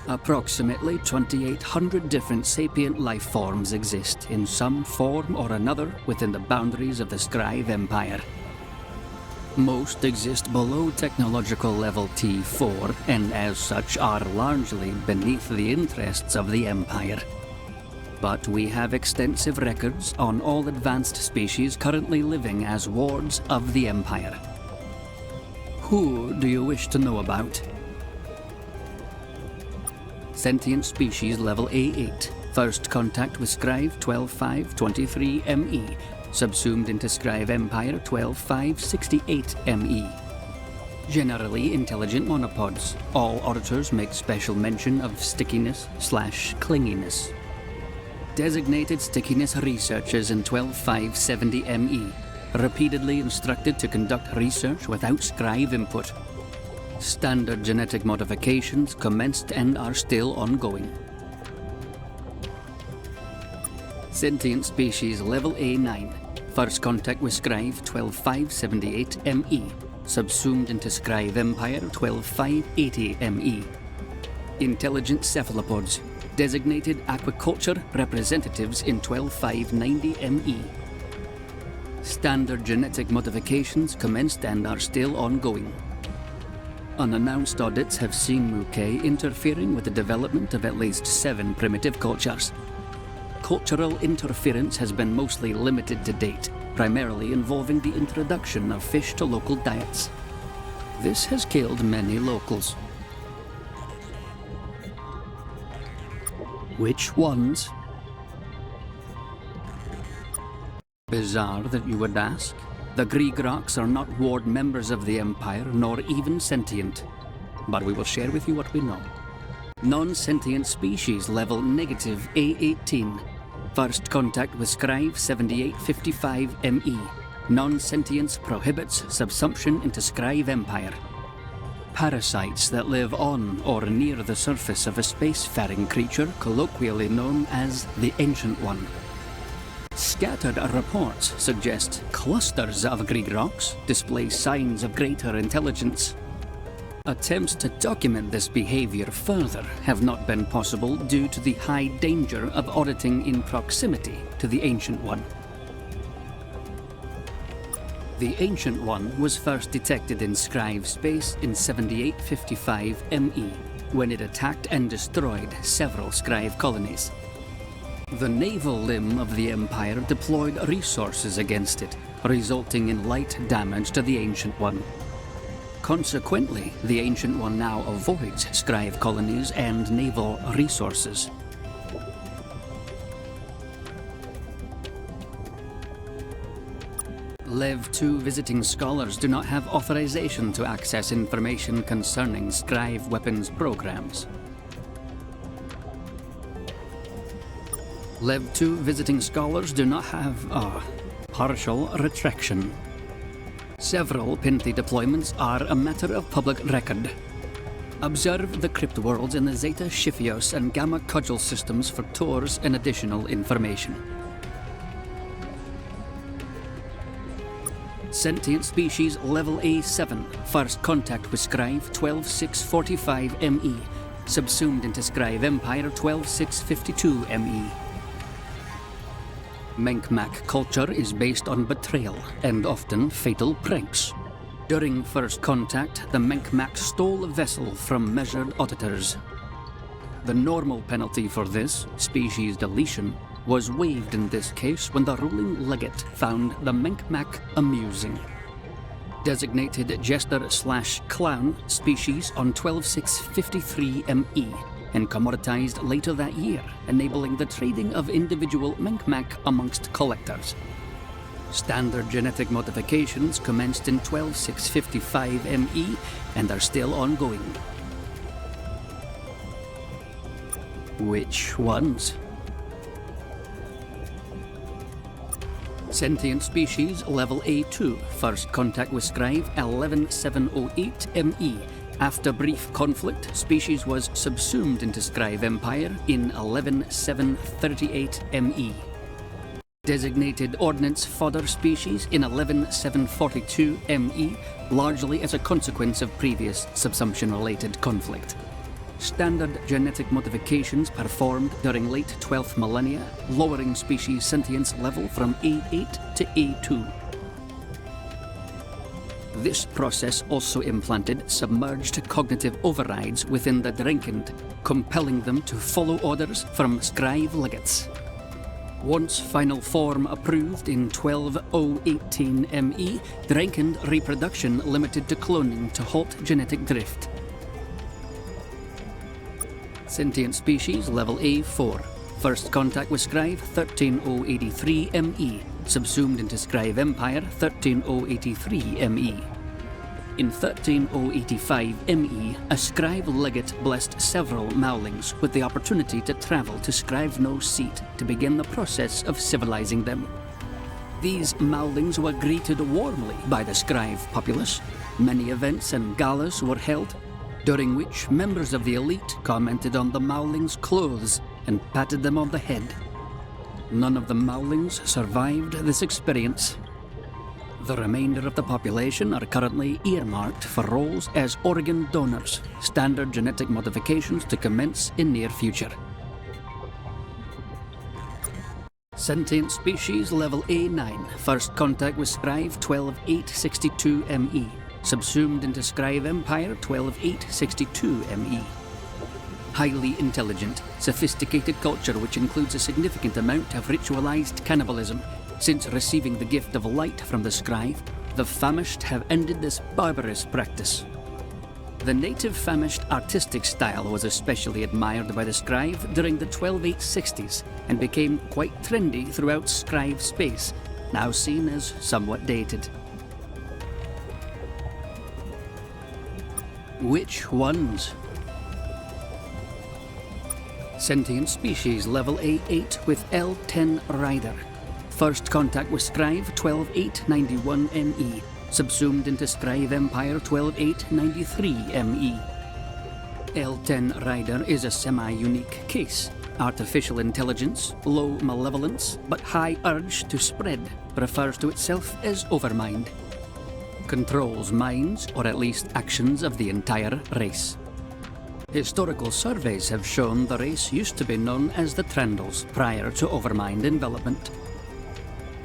Approximately 2,800 different sapient life forms exist in some form or another within the boundaries of the Scrive Empire. Most exist below technological level T4 and as such are largely beneath the interests of the Empire. But we have extensive records on all advanced species currently living as wards of the Empire. Who do you wish to know about? Sentient species level A8. First contact with Scrive 12523 ME. Subsumed into Scrive Empire 12568 ME. Generally intelligent monopods. All auditors make special mention of stickiness/clinginess. Designated stickiness researchers in 12570 ME. Repeatedly instructed to conduct research without Scrive input. Standard genetic modifications commenced and are still ongoing. Sentient species level A9. First contact with Scrive 12578 ME. Subsumed into Scrive Empire 12580 ME. Intelligent cephalopods. Designated aquaculture representatives in 12590 ME. Standard genetic modifications commenced and are still ongoing. Unannounced audits have seen Mukay interfering with the development of at least 7 primitive cultures. Cultural interference has been mostly limited to date, primarily involving the introduction of fish to local diets. This has killed many locals. Which ones? Bizarre that you would ask. The Gregroks are not ward members of the Empire, nor even sentient. But we will share with you what we know. Non-sentient species level negative A18. First contact with Scrive 7855 ME. Non-sentience prohibits subsumption into Scrive Empire. Parasites that live on or near the surface of a spacefaring creature, colloquially known as the Ancient One. Scattered reports suggest clusters of Gregroks display signs of greater intelligence. Attempts to document this behavior further have not been possible due to the high danger of auditing in proximity to the Ancient One. The Ancient One was first detected in Scrive space in 7855 ME, when it attacked and destroyed several Scrive colonies. The naval limb of the Empire deployed resources against it, resulting in light damage to the Ancient One. Consequently, the Ancient One now avoids Scrive colonies and naval resources. Lev 2 visiting scholars do not have authorization to access information concerning Scrive weapons programs. Lev 2 visiting scholars do not have partial retraction. Several Pinty deployments are a matter of public record. Observe the crypt worlds in the Zeta Shiphios and Gamma Cudgel systems for tours and additional information. Sentient species level A7. First contact with Scrive 12645 ME. Subsumed into Scrive Empire 12652 ME. Menkmak culture is based on betrayal and often fatal pranks. During first contact, the Menkmak stole a vessel from measured auditors. The normal penalty for this, species deletion, was waived in this case when the ruling legate found the Menkmak amusing. Designated jester/clown species on 12653 ME. And commoditized later that year, enabling the trading of individual Menkmak amongst collectors. Standard genetic modifications commenced in 12655 ME and are still ongoing. Which ones? Sentient species level A2, first contact with Scrive 11708 ME. After brief conflict, species was subsumed into Scrive Empire in 11738 ME. Designated ordnance fodder species in 11742 ME, largely as a consequence of previous subsumption-related conflict. standard genetic modifications performed during late 12th millennia, lowering species sentience level from A8 to A2. This process also implanted submerged cognitive overrides within the Drenkind, compelling them to follow orders from scribe legates. Once final form approved in 12018 ME, Drenkind reproduction limited to cloning to halt genetic drift. Sentient species level A4. First contact with Scribe 13083 ME, subsumed into Scribe Empire 13083 ME. In 13085 ME, a Scribe legate blessed several Maulings with the opportunity to travel to Scrivener's seat to begin the process of civilizing them. These Maulings were greeted warmly by the Scribe populace. Many events and galas were held, during which members of the elite commented on the Maulings' clothes and patted them on the head. None of the Maulings survived this experience. The remainder of the population are currently earmarked for roles as organ donors, standard genetic modifications to commence in near future. Sentient species level A9, first contact with Scribe 12862 ME, subsumed into Scribe Empire 12862 ME. Highly intelligent, sophisticated culture which includes a significant amount of ritualized cannibalism. Since receiving the gift of light from the Scribe, the famished have ended this barbarous practice. The native famished artistic style was especially admired by the Scribe during the 12860s and became quite trendy throughout Scribe space, now seen as somewhat dated. Which ones? Sentient species level A8 with L10 Rider. First contact with Scribe 12891 ME, subsumed into Scribe Empire 12893 ME. L10 Rider is a semi-unique case. Artificial intelligence, low malevolence, but high urge to spread, refers to itself as Overmind. Controls minds, or at least actions of the entire race. Historical surveys have shown the race used to be known as the Trandals prior to Overmind envelopment.